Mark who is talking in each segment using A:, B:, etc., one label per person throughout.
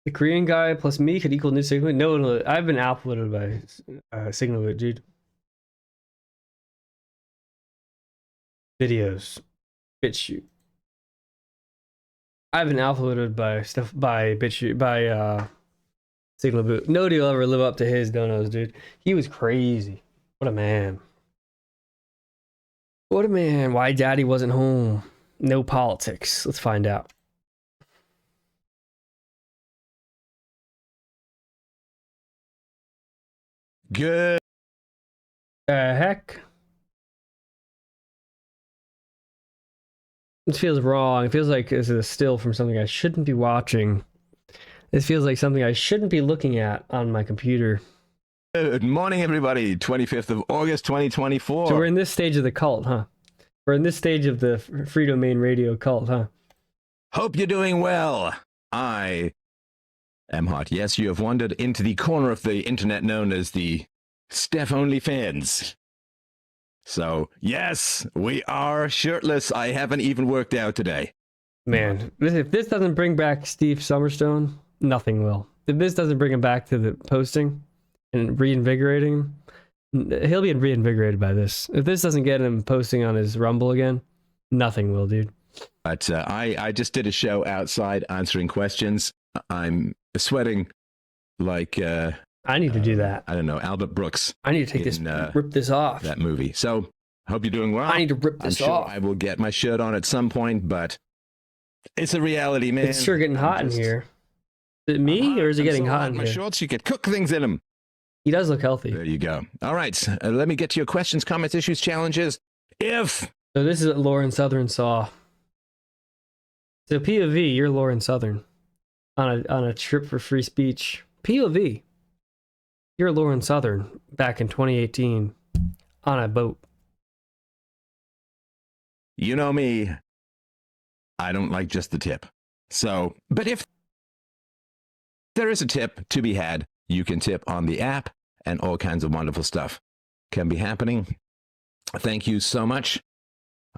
A: The Korean guy plus me could equal new Sigma. No, I've been outvoted by Signal, dude. Videos, BitChute. I've been outvoted by stuff by BitChute by Signal Boot. Nobody will ever live up to his donos, dude. He was crazy. What a man. What a man. Why daddy wasn't home? No politics. Let's find out.
B: Good.
A: Heck? This feels wrong. It feels like this is a still from something I shouldn't be watching. This feels like something I shouldn't be looking at on my computer.
B: Good morning, everybody. 25th of August, 2024.
A: So we're in this stage of the cult, huh? We're in this stage of the Free Domain Radio cult, huh?
B: Hope you're doing well. I am hot. Yes, you have wandered into the corner of the internet known as the Steph Only fans. So, yes, we are shirtless. I haven't even worked out today.
A: Man, if this doesn't bring back Steve Summerstone, nothing will. If this doesn't bring him back to the posting and reinvigorating him, he'll be reinvigorated by this. If this doesn't get him posting on his Rumble again, nothing will, dude.
B: But I just did a show outside answering questions. I'm sweating like...
A: I need to do that.
B: I don't know, Albert Brooks.
A: I need to take this, rip this off.
B: That movie. So, hope you're doing well.
A: I need to rip this off.
B: I'm sure I will get my shirt on at some point, but it's a reality, man.
A: It's sure getting hot in here. Is it me, or is it getting hot in here?
B: My shorts, you could cook things in them.
A: He does look healthy.
B: There you go. All right, let me get to your questions, comments, issues, challenges. So
A: this is what Lauren Southern saw. So POV, you're Lauren Southern on a trip for free speech. POV, you're Lauren Southern back in 2018 on a boat.
B: You know me, I don't like just the tip. So, but if there is a tip to be had, you can tip on the app and all kinds of wonderful stuff can be happening. Thank you so much.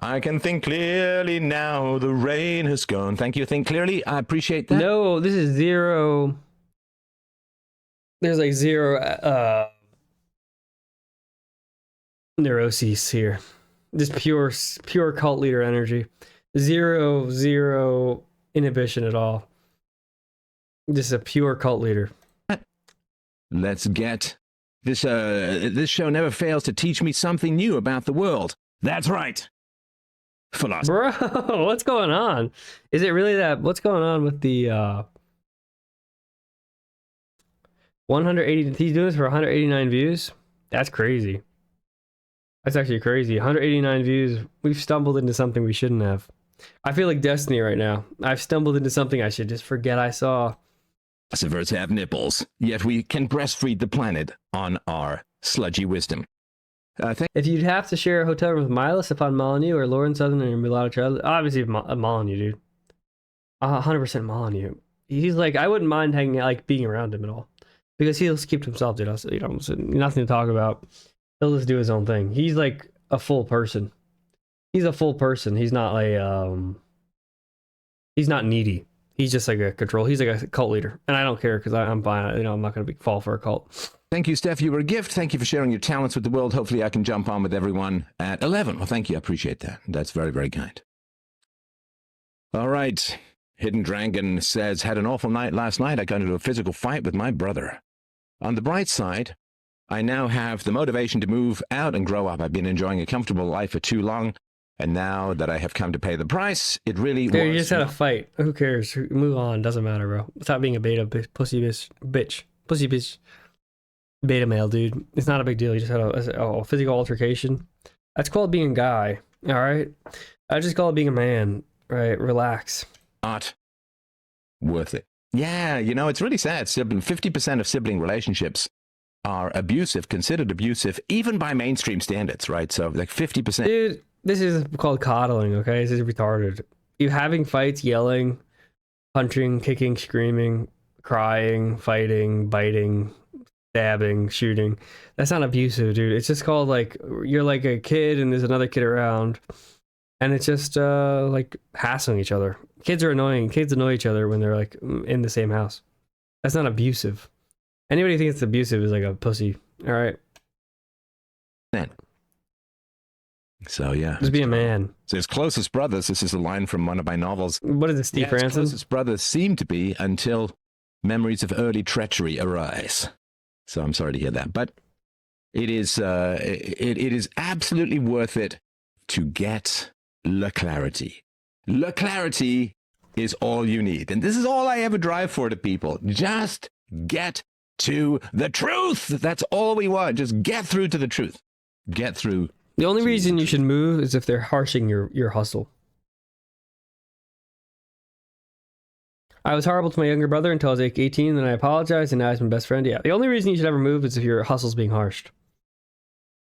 B: I can think clearly now, the rain has gone. Thank you, Think Clearly. I appreciate that.
A: No, this is zero. There's like zero neuroses here. Just pure cult leader energy. Zero inhibition at all. Just a pure cult leader.
B: Let's get this. This show never fails to teach me something new about the world. That's right. Philosophy.
A: Bro, what's going on? Is it really that? What's going on with the 180? He's doing this for 189 views. That's crazy. That's actually crazy. 189 views. We've stumbled into something we shouldn't have. I feel like Destiny right now. I've stumbled into something I should just forget I saw.
B: Philosophers have nipples, yet we can breastfeed the planet on our sludgy wisdom.
A: If you'd have to share a hotel room with Milo, Stefan Molyneux, or Lauren Southern and your mulatto child, obviously Molyneux, dude. 100% Molyneux. He's like, I wouldn't mind hanging out, like being around him at all, because he'll keep to himself, dude. You know, nothing to talk about. He'll just do his own thing. He's like a full person. He's a full person. He's not like he's not needy. He's just like a control. He's like a cult leader, and I don't care because I'm fine. You know, I'm not gonna fall for a cult.
B: Thank you, Steph. You were a gift. Thank you for sharing your talents with the world. Hopefully, I can jump on with everyone at 11. Well, thank you. I appreciate that. That's very, very kind. All right. Hidden Dragon says, had an awful night last night. I got into a physical fight with my brother. On the bright side, I now have the motivation to move out and grow up. I've been enjoying a comfortable life for too long, and now that I have come to pay the price, it really was...
A: You just had a fight. Who cares? Move on. Doesn't matter, bro. Stop being a beta pussy bitch. Pussy bitch. Beta male, dude. It's not a big deal. You just had a physical altercation. That's called being a guy, all right? I just call it being a man, right? Relax.
B: Not worth it. Yeah, you know, it's really sad. 50% of sibling relationships are abusive, considered abusive, even by mainstream standards, right? So like 50%.
A: Dude, this is called coddling, okay? This is retarded. You having fights, yelling, punching, kicking, screaming, crying, fighting, biting, stabbing, shooting. That's not abusive, dude. It's just called like, you're like a kid and there's another kid around. And it's just like hassling each other. Kids are annoying. Kids annoy each other when they're like in the same house. That's not abusive. Anybody who thinks it's abusive is like a pussy. All right.
B: So yeah,
A: Just be a man.
B: So his closest brothers. This is a line from one of my novels.
A: What is it, Steve Francis?
B: His closest brothers seem to be until memories of early treachery arise. So I'm sorry to hear that, but it is it is absolutely worth it to get la clarity. La clarity is all you need, and this is all I ever drive for to people. Just get to the truth. That's all we want. Just get through to the truth. Get through.
A: The only reason you should move is if they're harshing your hustle. I was horrible to my younger brother until I was like 18, then I apologized, and now he's my best friend. Yeah, the only reason you should ever move is if your hustle's being harshed.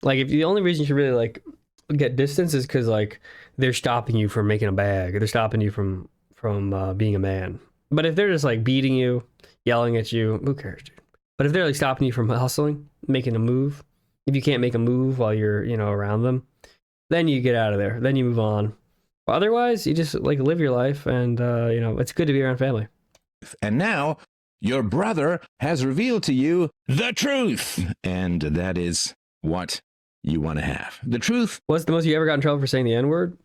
A: Like, if the only reason you should really like get distance is because like they're stopping you from making a bag, or they're stopping you from being a man. But if they're just like beating you, yelling at you, who cares, dude? But if they're like stopping you from hustling, making a move, if you can't make a move while you're, you know, around them, then you get out of there. Then you move on. But otherwise, you just like live your life, and you know, it's good to be around family.
B: And now your brother has revealed to you the truth, and that is what you want to have. The truth.
A: What's the most you ever got in trouble for saying the N-word?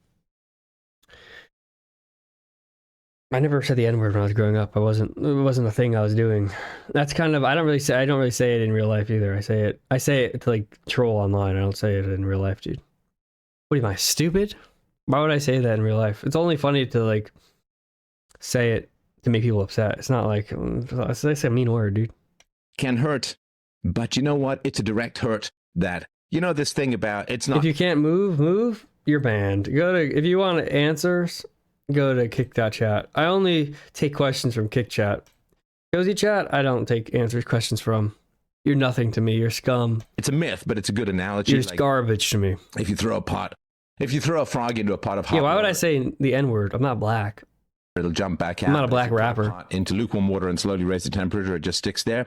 A: I never said the N-word when I was growing up. It wasn't a thing I was doing. That's kind of, I don't really say it in real life either. I say it to like troll online. I don't say it in real life, dude. What am I, stupid? Why would I say that in real life? It's only funny to like say it to make people upset. It's not like, I say a mean word, dude.
B: Can hurt, but you know what? It's a direct hurt that, you know, this thing about, it's not.
A: If you can't move, you're banned. If you want answers, go to kick.chat. I only take questions from kick chat. Cozy chat, I don't take questions from. You're nothing to me. You're scum.
B: It's a myth, but it's a good analogy.
A: You're like, garbage to me.
B: If you throw a frog into a pot of hot
A: water. Yeah, why would
B: water,
A: I say the N-word? I'm not black.
B: It'll jump back out.
A: I'm not a black rapper.
B: Into lukewarm water and slowly raise the temperature. It just sticks there.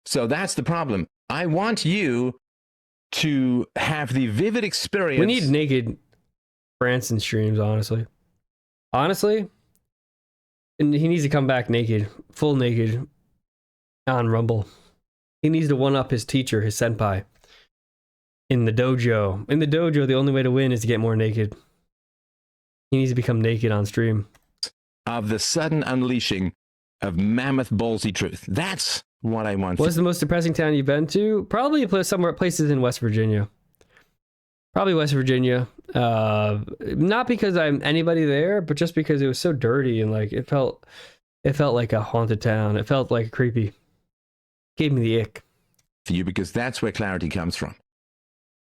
B: So that's the problem. I want you to have the vivid experience.
A: We need naked Branson streams, honestly. Honestly, and he needs to come back naked, full naked, on Rumble. He needs to one-up his teacher, his senpai, in the dojo. In the dojo, the only way to win is to get more naked. He needs to become naked on stream.
B: Of the sudden unleashing of mammoth ballsy truth. That's what I want.
A: What's the most depressing town you've been to? Probably places in West Virginia. Probably West Virginia. Not because I'm anybody there, but just because it was so dirty and like it felt like a haunted town. It felt like creepy. Gave me the ick.
B: For you, because that's where clarity comes from.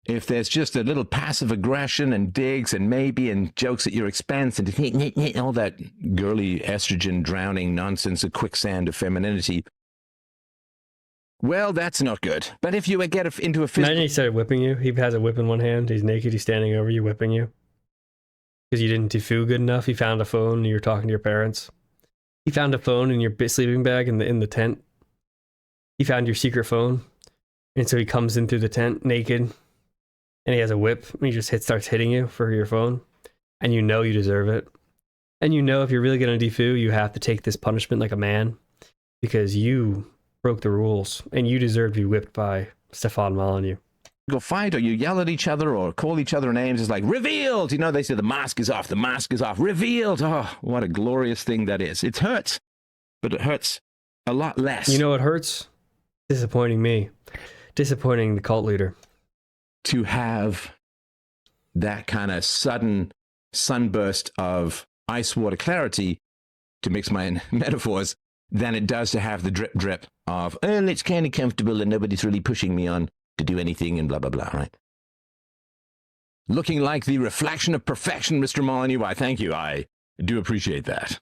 B: If there's just a little passive aggression and digs and maybe and jokes at your expense and all that girly estrogen drowning nonsense, a quicksand of femininity, well, that's not good. But if you get into a physical...
A: Imagine he started whipping you. He has a whip in one hand. He's naked. He's standing over you, whipping you. Because you didn't defoo good enough. He found a phone and you were talking to your parents. He found a phone in your sleeping bag in the tent. He found your secret phone. And so he comes in through the tent naked. And he has a whip. And he just starts hitting you for your phone. And you know you deserve it. And you know if you're really going to defoo, you have to take this punishment like a man. Because you broke the rules, and you deserve to be whipped by Stefan Molyneux.
B: Go fight, or you yell at each other, or call each other names. It's like, revealed! You know, they say the mask is off, revealed! Oh, what a glorious thing that is. It hurts, but it hurts a lot less.
A: You know what hurts? Disappointing me. Disappointing the cult leader.
B: To have that kind of sudden sunburst of ice water clarity, to mix my metaphors, than it does to have the drip drip of, oh, it's kind of comfortable and nobody's really pushing me on to do anything and blah, blah, blah, right? Looking like the reflection of perfection, Mr. Molyneux. Why, thank you. I do appreciate that.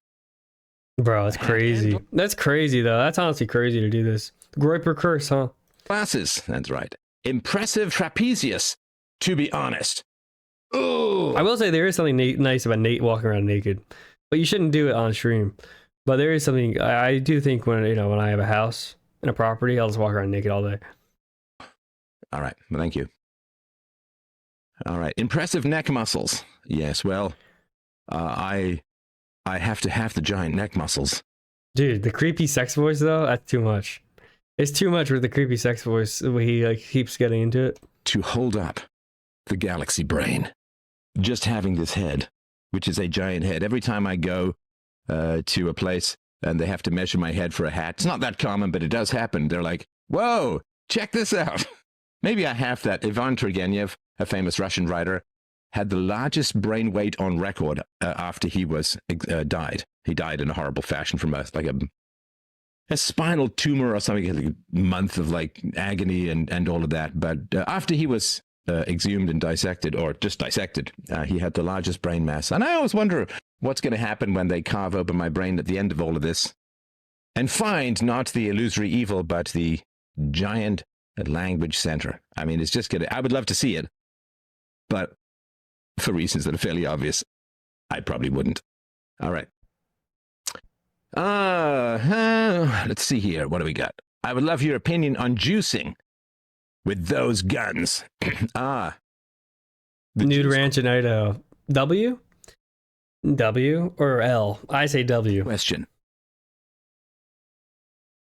A: Bro, that's crazy. That's crazy, though. That's honestly crazy to do this. Groiper curse, huh?
B: Glasses, that's right. Impressive trapezius, to be honest. Ooh.
A: I will say there is something nice about Nate walking around naked, but you shouldn't do it on stream. But there is something I do think when I have a house and a property, I'll just walk around naked all day.
B: All right, well, thank you. All right, impressive neck muscles. Yes, well, I have to have the giant neck muscles
A: Dude, the creepy sex voice though, that's too much. It's too much with the creepy sex voice the way he like keeps getting into it.
B: To hold up the galaxy brain. Just having this head, which is a giant head. Every time I go to a place and they have to measure my head for a hat, it's not that common, but it does happen. They're like, whoa, check this out. Maybe I have that. Ivan Turgenev, a famous Russian writer, had the largest brain weight on record after he was died. He died in a horrible fashion from a spinal tumor or something, like a month of like agony and all of that. But after he was exhumed and dissected, or just dissected, he had the largest brain mass. And I always wonder what's going to happen when they carve open my brain at the end of all of this and find not the illusory evil, but the giant language center. I mean, it's just going to, I would love to see it, but for reasons that are fairly obvious, I probably wouldn't. All right. Let's see here. What do we got? I would love your opinion on juicing with those guns. The
A: Nude Ranch in Idaho. W? W or L? I say W.
B: Question.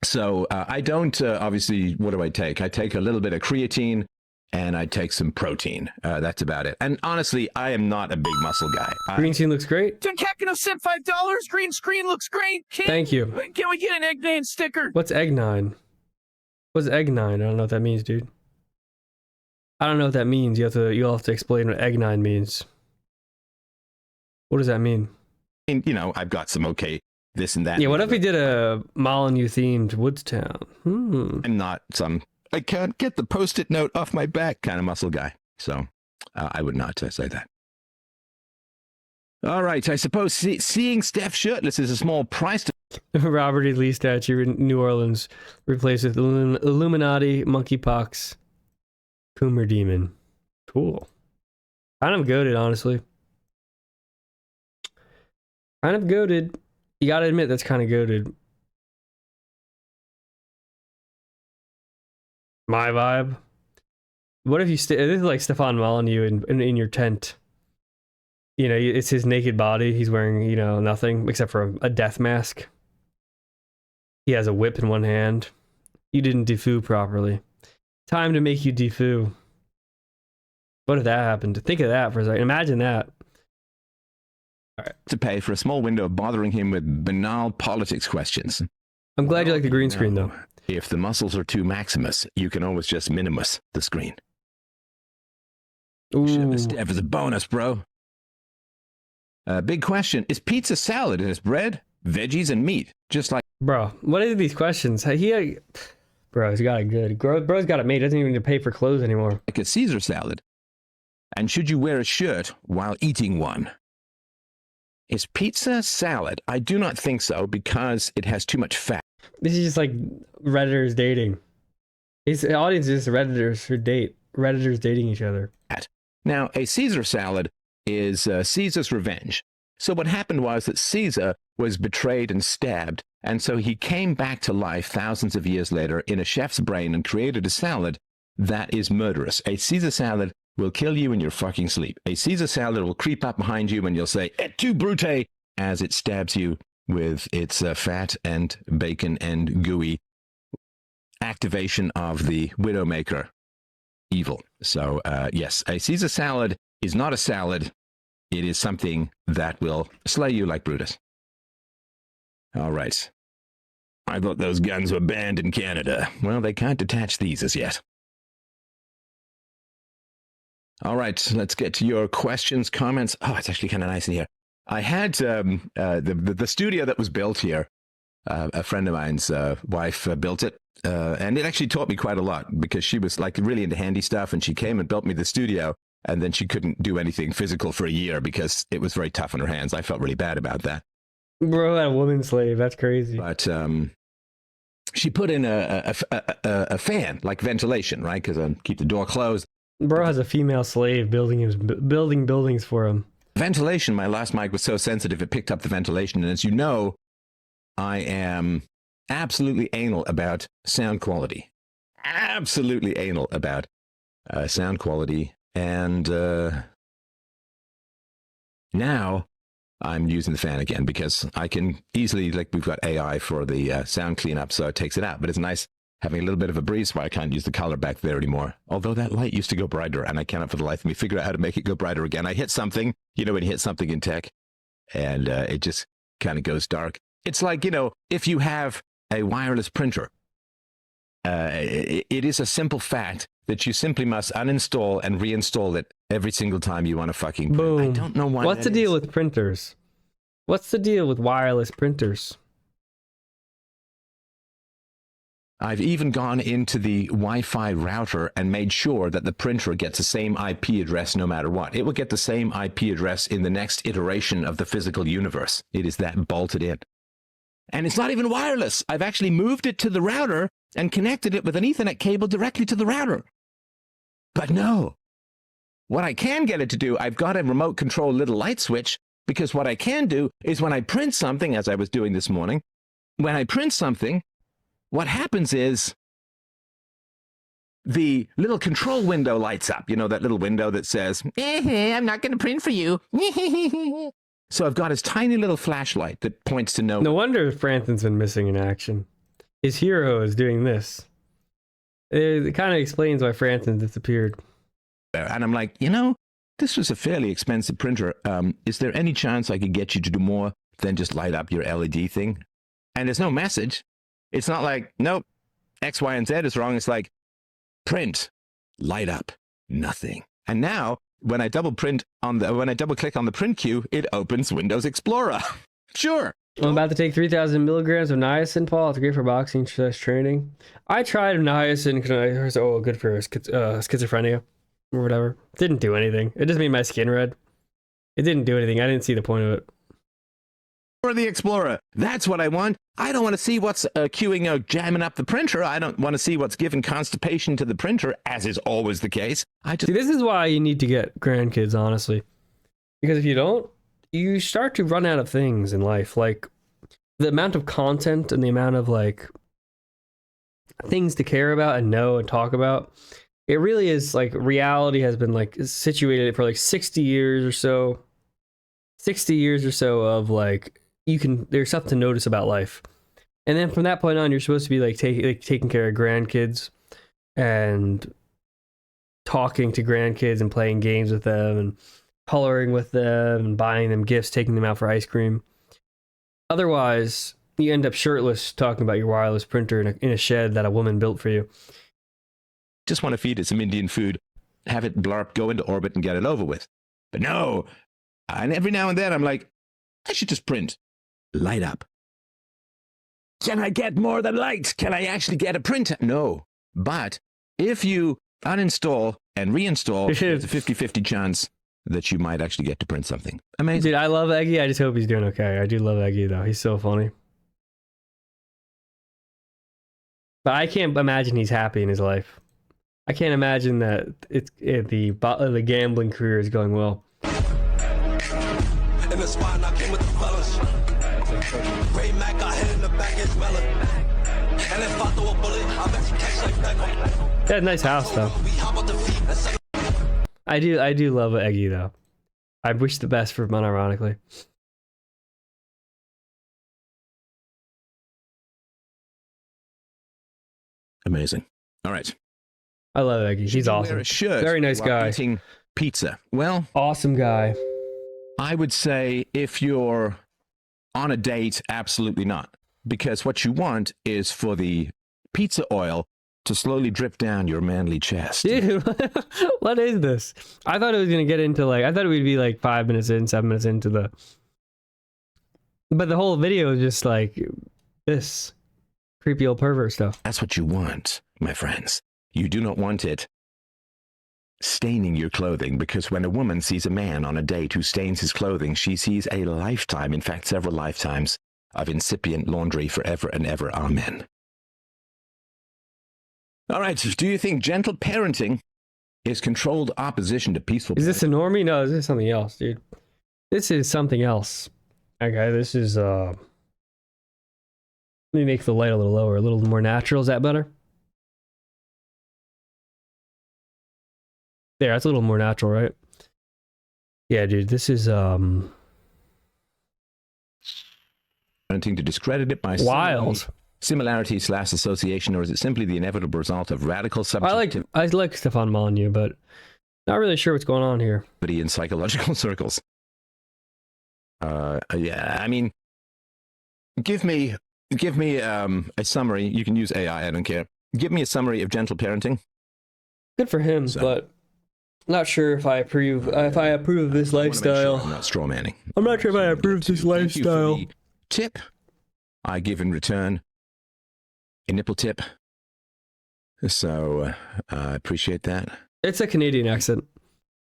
B: So I don't, obviously, what do I take? I take a little bit of creatine and I take some protein. That's about it. And honestly, I am not a big muscle guy.
A: Green screen looks great.
C: Cat can have sent $5. Green screen looks great.
A: Thank you.
C: Can we get an egg nine sticker?
A: What's egg 9? What's egg 9? I don't know what that means, dude. I don't know what that means. You'll have to explain what egg 9 means. What does that mean?
B: And, you know, I've got some okay this and that.
A: Yeah, what if we did a Molyneux themed Woodstown?
B: I'm not some I can't get the post-it note off my back kind of muscle guy. So I would not say that. All right, I suppose seeing Steph shirtless is a small price to...
A: Robert E. Lee statue in New Orleans replaced with Illuminati, monkeypox, Coomer demon. Cool. Kind of goated, honestly. Kind of goated. You gotta admit that's kind of goated. My vibe. What if you this is like Stefan Molyneux in your tent. You know, it's his naked body. He's wearing, you know, nothing except for a death mask. He has a whip in one hand. You didn't defoo properly. Time to make you defoo. What if that happened? Think of that for a second. Imagine that. All right.
B: To pay for a small window of bothering him with banal politics questions.
A: I'm glad you like the green screen, though.
B: If the muscles are too maximus, you can always just minimus the screen.
A: Ooh.
B: Steph is a bonus, bro. Big question. Is pizza salad? It has bread, veggies, and meat. Just like...
A: Bro, what are these questions? Bro's got it good. Bro's got it made. Doesn't even need to pay for clothes anymore.
B: Like a Caesar salad. And should you wear a shirt while eating one? Is pizza salad? I do not think so, because it has too much fat.
A: This is just like Redditors dating. The audience is just Redditors who date. Redditors dating each other.
B: Now, a Caesar salad is Caesar's revenge. So what happened was that Caesar was betrayed and stabbed, and so he came back to life thousands of years later in a chef's brain and created a salad that is murderous. A Caesar salad will kill you in your fucking sleep. A Caesar salad will creep up behind you and you'll say, "Et tu, Brute," as it stabs you with its fat and bacon and gooey activation of the Widowmaker evil. So, yes, a Caesar salad is not a salad. It is something that will slay you like Brutus. All right. I thought those guns were banned in Canada. Well, they can't detach these as yet. All right, let's get to your questions, comments. Oh, it's actually kind of nice in here. I had the studio that was built here. A friend of mine's wife built it, and it actually taught me quite a lot because she was like really into handy stuff, and she came and built me the studio, and then she couldn't do anything physical for a year because it was very tough on her hands. I felt really bad about that.
A: Bro, that woman slave, that's crazy.
B: But she put in a fan, like ventilation, right? Because keep the door closed.
A: Bro has a female slave building buildings for him.
B: Ventilation, my last mic was so sensitive it picked up the ventilation, and as you know, I am absolutely anal about sound quality. Absolutely anal about sound quality. And now I'm using the fan again because I can easily, like we've got AI for the sound cleanup, so it takes it out. But it's nice having a little bit of a breeze, so I can't use the color back there anymore. Although that light used to go brighter, and I cannot for the life of me figure out how to make it go brighter again. I hit something, you know, when you hit something in tech, and it just kind of goes dark. It's like, you know, if you have a wireless printer, it is a simple fact that you simply must uninstall and reinstall it every single time you want to fucking print.
A: Boom.
B: I don't know why.
A: What's the deal with printers? What's the deal with wireless printers?
B: I've even gone into the Wi-Fi router and made sure that the printer gets the same IP address no matter what. It will get the same IP address in the next iteration of the physical universe. It is that bolted in. And it's not even wireless. I've actually moved it to the router and connected it with an Ethernet cable directly to the router. But no. What I can get it to do, I've got a remote control little light switch, because what I can do is when I print something, as I was doing this morning, when I print something, what happens is the little control window lights up. You know, that little window that says, I'm not going to print for you. So I've got his tiny little flashlight that points to no.
A: No wonder Franson's been missing in action. His hero is doing this. It kind of explains why Franson disappeared.
B: And I'm like, you know, this was a fairly expensive printer. Is there any chance I could get you to do more than just light up your LED thing? And there's no message. It's not like, nope, X, Y, and Z is wrong. It's like, print, light up, nothing. And now, when I double click on the print queue, it opens Windows Explorer. Sure.
A: I'm about to take 3,000 milligrams of niacin, Paul. It's great for boxing training. I tried niacin because I heard, oh, good for schizophrenia or whatever. Didn't do anything. It just made my skin red. It didn't do anything. I didn't see the point of it.
B: For the Explorer, that's what I want. I don't want to see what's queuing, jamming up the printer. I don't want to see what's giving constipation to the printer, as is always the case.
A: See, this is why you need to get grandkids, honestly. Because if you don't, you start to run out of things in life. Like, the amount of content and the amount of, like, things to care about and know and talk about. It really is, like, reality has been, like, situated for, like, 60 years or so. 60 years or so of, like, there's stuff to notice about life. And then from that point on, you're supposed to be, like, taking care of grandkids and talking to grandkids and playing games with them and coloring with them and buying them gifts, taking them out for ice cream. Otherwise, you end up shirtless talking about your wireless printer in a shed that a woman built for you.
B: Just want to feed it some Indian food, have it blarp, go into orbit and get it over with. But no. And every now and then I'm like, I should just print. Light up. Can I get more than light? Can I actually get a printer? No. But if you uninstall and reinstall, there's a 50-50 chance that you might actually get to print something. Amazing.
A: Dude, I love Eggy. I just hope he's doing okay. I do love Eggy, though. He's so funny. But I can't imagine he's happy in his life. I can't imagine that the gambling career is going well.
D: In the spot, I came with the fellas. Ray Mac got hit in the back as well. And if I throw a bullet, I bet you catch like that.
A: He had a nice house, though. I do love Eggy, though. I wish the best for him, unironically.
B: Amazing. All right.
A: I love Eggy. He's awesome.
B: Wear a shirt
A: Very nice
B: while
A: guy.
B: Eating pizza. Well,
A: Awesome guy.
B: I would say if you're on a date, absolutely not. Because what you want is for the pizza oil to slowly drip down your manly chest.
A: Dude, what is this? I thought it was going to get into, like, I thought it would be like 5 minutes in, 7 minutes into the... But the whole video is just like this creepy old pervert stuff.
B: That's what you want, my friends. You do not want it staining your clothing, because when a woman sees a man on a date who stains his clothing, she sees a lifetime, in fact, several lifetimes, of incipient laundry forever and ever. Amen. All right, do you think gentle parenting is controlled opposition to peaceful
A: Is this a normie? No, this is something else, dude. This is something else. Okay, this is, let me make the light a little lower, a little more natural. Is that better? There, that's a little more natural, right? Yeah, dude, this is,
B: parenting to discredit it by
A: Wild.
B: similarity / association, or is it simply the inevitable result of radical subjectivity
A: I like Stefan Molyneux, but not really sure what's going on here.
B: in psychological circles? Yeah, I mean, give me a summary. You can use AI, I don't care. Give me a summary of gentle parenting.
A: Good for him, but not sure if I approve of this lifestyle.
B: I'm not straw manning.
A: I'm not sure if I approve this
B: Thank you for
A: lifestyle.
B: the tip. I give in return a nipple tip. So I appreciate that.
A: It's a Canadian accent.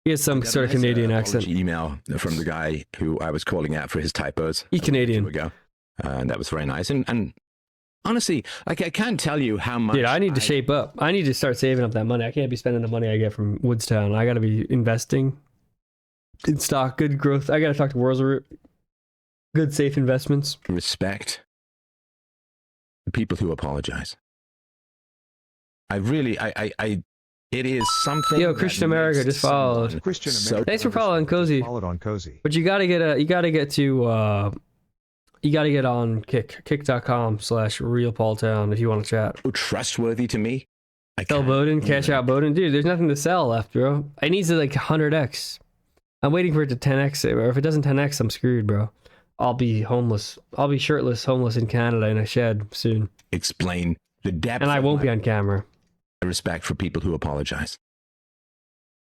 A: He has some sort of Canadian accent.
B: Email from the guy who I was calling out for his typos.
A: He's Canadian.
B: Ago. And that was very nice. And honestly, like, I can't tell you how much.
A: Dude, I need to shape up. I need to start saving up that money. I can't be spending the money I get from Woodstown. I got to be investing in stock, good growth. I got to talk to Worldsroot. Good, safe investments.
B: Respect the people who apologize. It is something.
A: Yo, Christian America just followed.
E: Christian
B: So-
E: America
A: Thanks for following Cozy.
E: Followed on Cozy.
A: But you gotta get on kick.com/realpaultown if you want to chat.
B: trustworthy to me. I
A: Sell
B: can't
A: Bowden,
B: even-
A: cash out Bowden. Dude, there's nothing to sell left, bro. I need to like 100x. I'm waiting for it to 10x it, bro. If it doesn't 10x, I'm screwed, bro. I'll be homeless. I'll be shirtless, homeless in Canada in a shed soon.
B: Explain the depth.
A: And I
B: of
A: won't
B: my
A: be on camera.
B: respect for people who apologize.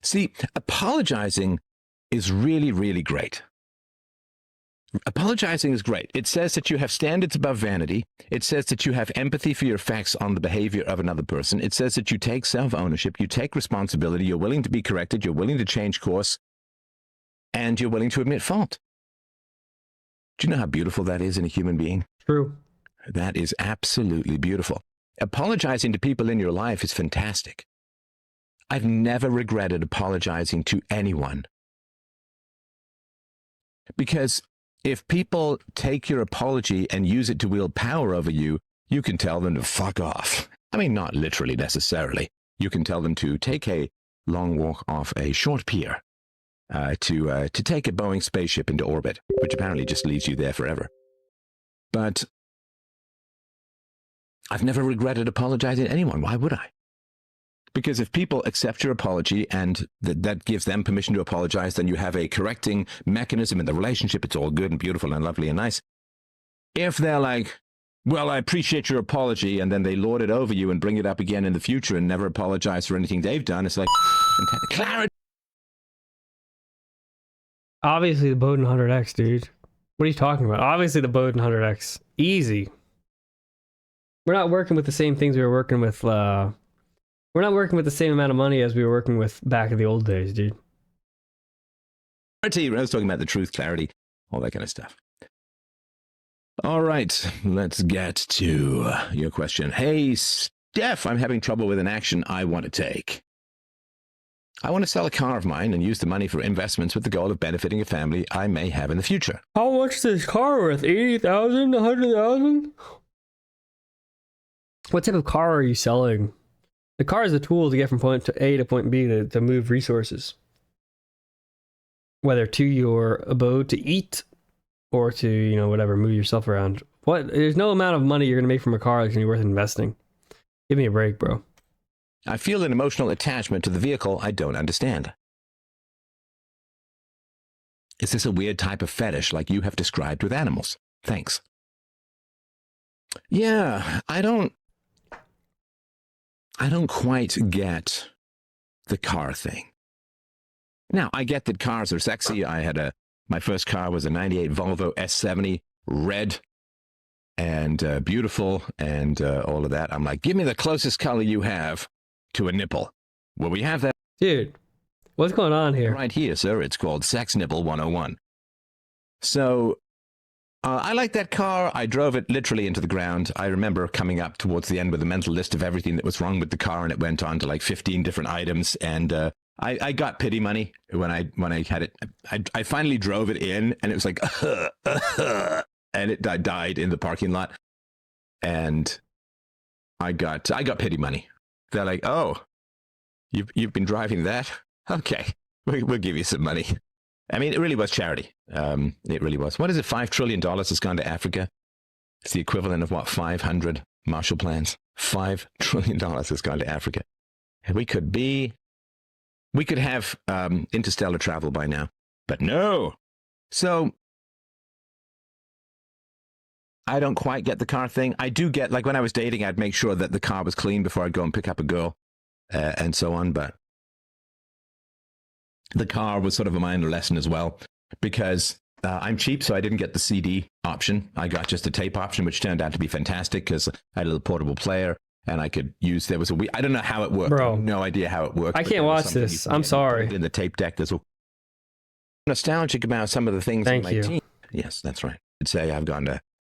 B: See, apologizing is really, really great. Apologizing is great. It says that you have standards above vanity. It says that you have empathy for your effects on the behavior of another person. It says that you take self-ownership, you take responsibility, you're willing to be corrected, you're willing to change course, and you're willing to admit fault. Do you know how beautiful that is in a human being?
A: True.
B: That is absolutely beautiful. Apologizing to people in your life is fantastic. I've never regretted apologizing to anyone. Because if people take your apology and use it to wield power over you, you can tell them to fuck off. I mean, not literally necessarily. You can tell them to take a long walk off a short pier, to take a Boeing spaceship into orbit, which apparently just leaves you there forever. But I've never regretted apologizing to anyone. Why would I? Because if people accept your apology and that gives them permission to apologize, then you have a correcting mechanism in the relationship. It's all good and beautiful and lovely and nice. If they're like, well, I appreciate your apology, and then they lord it over you and bring it up again in the future and never apologize for anything they've done, it's like, clarity.
A: Obviously the Bowden 100x, dude. What are you talking about? Obviously the Bowden 100x. Easy. We're not working with the same things we were working with. We're not working with the same amount of money as we were working with back in the old days, dude.
B: I was talking about the truth, clarity, all that kind of stuff. All right, let's get to your question. Hey, Steph, I'm having trouble with an action I want to take. I want to sell a car of mine and use the money for investments with the goal of benefiting a family I may have in the future.
A: How much is this car worth? 80,000? 100,000? What type of car are you selling? The car is a tool to get from point A to point B to move resources. Whether to your abode to eat or to, whatever, move yourself around. There's no amount of money you're going to make from a car that's going to be worth investing. Give me a break, bro.
B: I feel an emotional attachment to the vehicle I don't understand. Is this a weird type of fetish like you have described with animals? Thanks. Yeah, I don't quite get the car thing. Now, I get that cars are sexy. My first car was a 98 Volvo S70, red and beautiful and all of that. I'm like, give me the closest color you have to a nipple. Well, we have that
A: Dude, what's going on here?
B: right here, sir. It's called Sex Nipple 101. So I like that car. I drove it literally into the ground. I remember coming up towards the end with a mental list of everything that was wrong with the car, and it went on to like 15 different items. And I got pity money when I had it. I finally drove it in, and it was like, and it died in the parking lot. And I got pity money. They're like, oh, you've been driving that? Okay, we'll give you some money. I mean, it really was charity. It really was. What is it? $5 trillion has gone to Africa. It's the equivalent of what, 500 Marshall Plans? $5 trillion has gone to Africa. And we could have interstellar travel by now, but no. So I don't quite get the car thing. I do get, like when I was dating, I'd make sure that the car was clean before I'd go and pick up a girl and so on. But the car was sort of a minor lesson as well, because I'm cheap, so I didn't get the CD option. I got just a tape option, which turned out to be fantastic because I had a little portable player and I could use, I don't know how it worked.
A: Bro.
B: I have no idea how it worked.
A: I can't watch this. I'm sorry.
B: In the tape deck, there's nostalgic about some of the things in my team. Yes, that's right. I'd say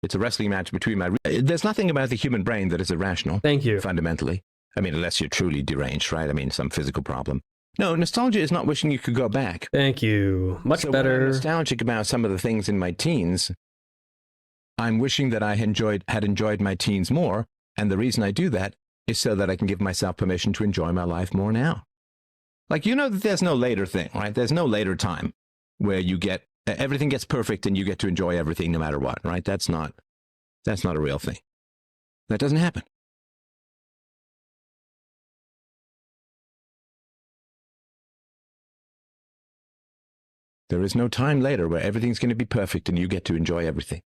B: it's a wrestling match between there's nothing about the human brain that is irrational.
A: Thank you.
B: Fundamentally. I mean, unless you're truly deranged, right? I mean, some physical problem. No, nostalgia is not wishing you could go back.
A: Thank you. Much
B: so
A: better.
B: When I'm nostalgic about some of the things in my teens, I'm wishing that I had enjoyed my teens more. And the reason I do that is so that I can give myself permission to enjoy my life more now. Like, that there's no later thing, right? There's no later time where everything gets perfect and you get to enjoy everything no matter what, right? That's not a real thing. That doesn't happen. There is no time later where everything's going to be perfect and you get to enjoy everything.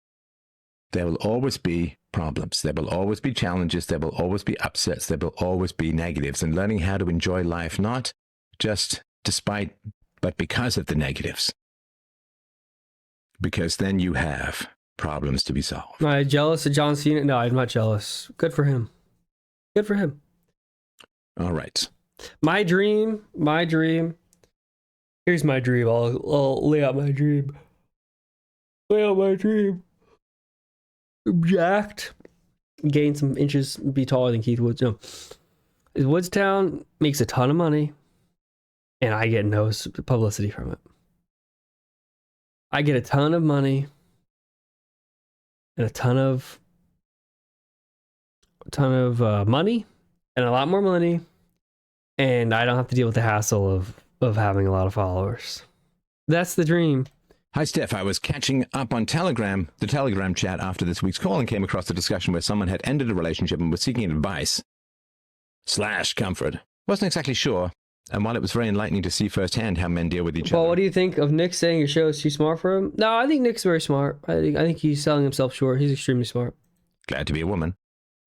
B: There will always be problems. There will always be challenges. There will always be upsets. There will always be negatives. And learning how to enjoy life, not just despite, but because of the negatives. Because then you have problems to be solved.
A: Am I jealous of John Cena? No, I'm not jealous. Good for him. Good for him.
B: All right.
A: My dream. Here's my dream. I'll lay out my dream. I'm jacked. Gain some inches. Be taller than Keith Woods. No. Woodstown makes a ton of money. And I get no publicity from it. I get a ton of money. And a ton of money. And a lot more money. And I don't have to deal with the hassle of having a lot of followers. That's the dream.
B: Hi, Steph. I was catching up on the Telegram chat after this week's call and came across a discussion where someone had ended a relationship and was seeking advice / comfort. Wasn't exactly sure. And while it was very enlightening to see firsthand how men deal with each other.
A: Well, what do you think of Nick saying your show is too smart for him? No, I think Nick's very smart. I think he's selling himself short. He's extremely smart.
B: Glad to be a woman.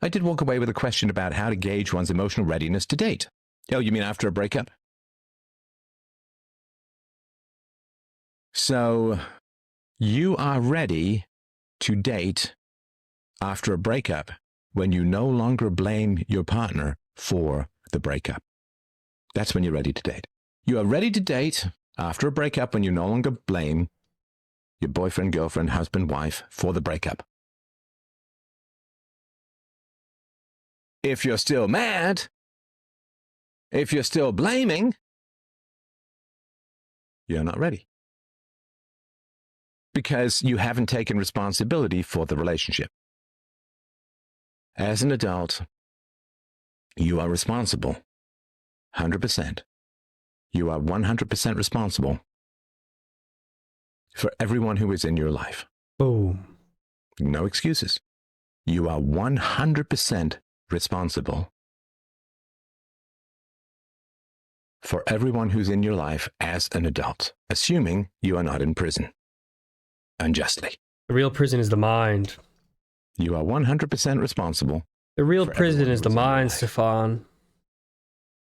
B: I did walk away with a question about how to gauge one's emotional readiness to date. Oh, you mean after a breakup? So, you are ready to date after a breakup when you no longer blame your partner for the breakup. That's when you're ready to date. You are ready to date after a breakup when you no longer blame your boyfriend, girlfriend, husband, wife for the breakup. If you're still mad, if you're still blaming, you're not ready. Because you haven't taken responsibility for the relationship. As an adult, you are responsible. 100%. You are 100% responsible for everyone who is in your life.
A: Boom.
B: No excuses. You are 100% responsible for everyone who's in your life as an adult, assuming you are not in prison. Unjustly.
A: The real prison is the mind.
B: You are 100% responsible.
A: The real prison is the mind, Stefan.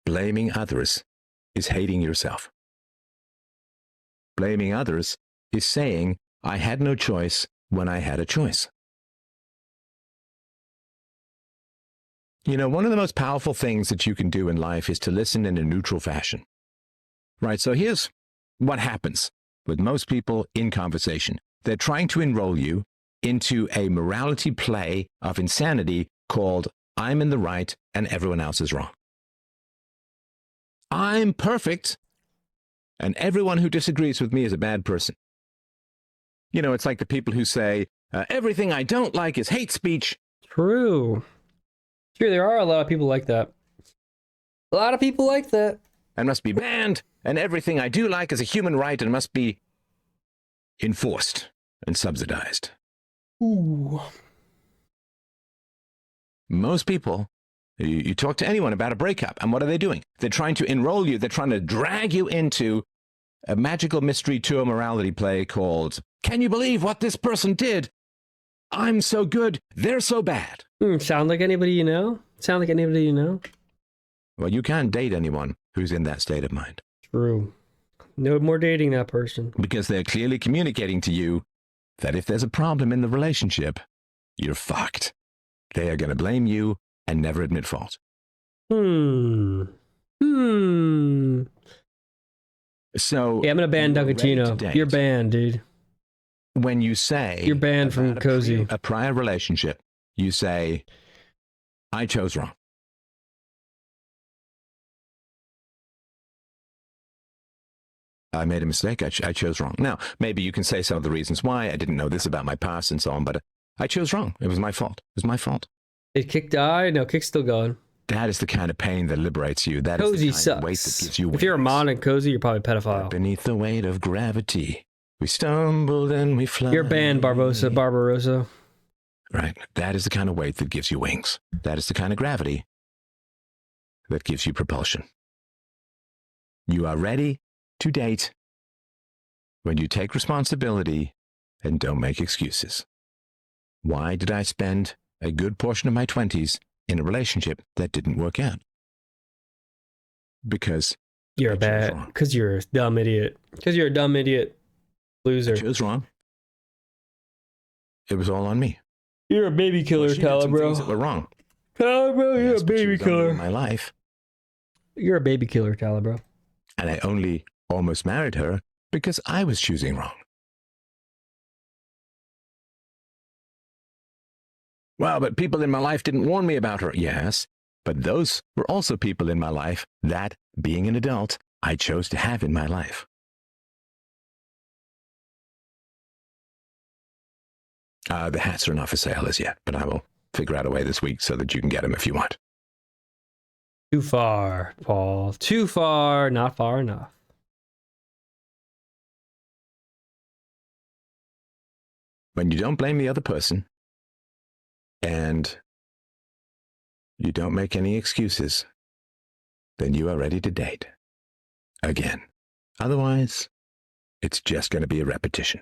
B: Blaming others is hating yourself. Blaming others is saying, I had no choice when I had a choice. You know, one of the most powerful things that you can do in life is to listen in a neutral fashion. Right, so here's what happens with most people in conversation. They're trying to enroll you into a morality play of insanity called I'm in the right and everyone else is wrong. I'm perfect and everyone who disagrees with me is a bad person. You know, it's like the people who say, everything I don't like is hate speech.
A: True. There are a lot of people like that. A lot of people like that.
B: And must be banned, and everything I do like is a human right and must be enforced and subsidized.
A: Ooh.
B: Most people, you talk to anyone about a breakup, and what are they doing? They're trying to enroll you. They're trying to drag you into a magical mystery tour morality play called, Can You Believe What This Person Did? I'm so good, they're so bad.
A: Sound like anybody you know? Sound like anybody you know?
B: Well, you can't date anyone who's in that state of mind.
A: True. No more dating that person.
B: Because they're clearly communicating to you that if there's a problem in the relationship, you're fucked. They are going to blame you and never admit fault.
A: So yeah, I'm gonna ban Duncatino. You're banned, dude.
B: When you say
A: you're banned from Cozy,
B: a prior relationship, you say, I chose wrong. I made a mistake. I chose wrong. Now, maybe you can say some of the reasons why. I didn't know this about my past and so on, but I chose wrong. It was my fault. It was my fault.
A: It kicked die? No, kick's still going.
B: That is the kind of pain that liberates you. That
A: Cozy
B: is the kind of weight that gives you wings.
A: If you're a mod and Cozy, you're probably a pedophile.
B: Beneath the weight of gravity, we stumbled and we fly.
A: You're banned, Barbarossa.
B: Right. That is the kind of weight that gives you wings. That is the kind of gravity that gives you propulsion. You are ready to date when you take responsibility and don't make excuses. Why did I spend a good portion of my 20s in a relationship that didn't work out? Because
A: you're because you're a dumb idiot. Because you're a dumb idiot loser.
B: I chose wrong. It was all on me.
A: You're a baby killer, Calibro.
B: Things that were wrong.
A: Calibro, you're a baby killer.
B: In my life.
A: You're a baby killer, Calibro.
B: And I only almost married her because I was choosing wrong. Well, but people in my life didn't warn me about her. Yes, but those were also people in my life that, being an adult, I chose to have in my life. The hats are not for sale as yet, but I will figure out a way this week so that you can get them if you want.
A: Too far, Paul. Too far, not far enough.
B: When you don't blame the other person and you don't make any excuses, then you are ready to date again. Otherwise, it's just going to be a repetition.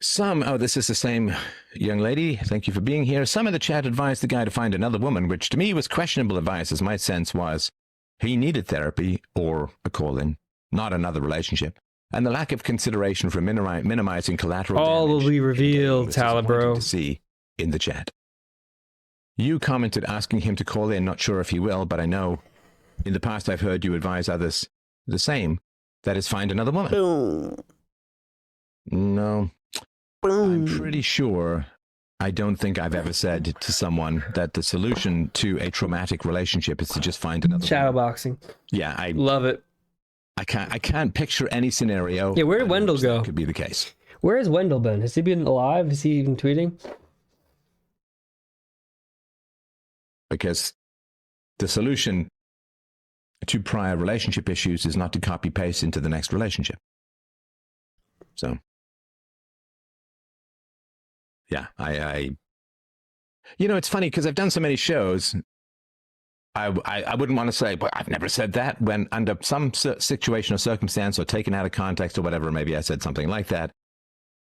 B: This is the same young lady. Thank you for being here. Some in the chat advised the guy to find another woman, which to me was questionable advice, as my sense was he needed therapy or a call-in, not another relationship. And the lack of consideration for minimizing collateral
A: all
B: damage.
A: Will be revealed, Talibro.
B: To see in the chat. You commented asking him to call in, not sure if he will, but I know in the past I've heard you advise others the same, that is find another woman.
A: Boom.
B: No.
A: Boom.
B: I'm pretty sure I don't think I've ever said to someone that the solution to a traumatic relationship is to just find another
A: shadowboxing.
B: Yeah, I
A: love it.
B: I can't picture any scenario.
A: Yeah, where did Wendell go?
B: That could be the case.
A: Where has Wendell been? Has he been alive? Has he even tweeting?
B: Because the solution to prior relationship issues is not to copy paste into the next relationship. So yeah, I it's funny because I've done so many shows. I wouldn't want to say, but I've never said that, when under some situation or circumstance or taken out of context or whatever, maybe I said something like that.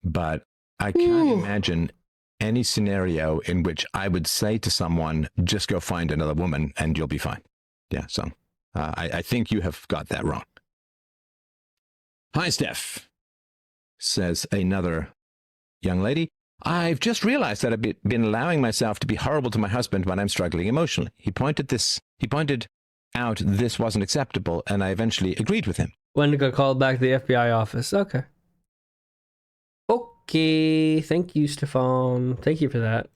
B: But I can't imagine any scenario in which I would say to someone, just go find another woman and you'll be fine. Yeah, so I think you have got that wrong. Hi, Steph, says another young lady. I've just realized that I've been allowing myself to be horrible to my husband when I'm struggling emotionally. He pointed out this wasn't acceptable, and I eventually agreed with him.
A: When to go call back to the FBI office. Okay. Okay. Thank you, Stefan. Thank you for that.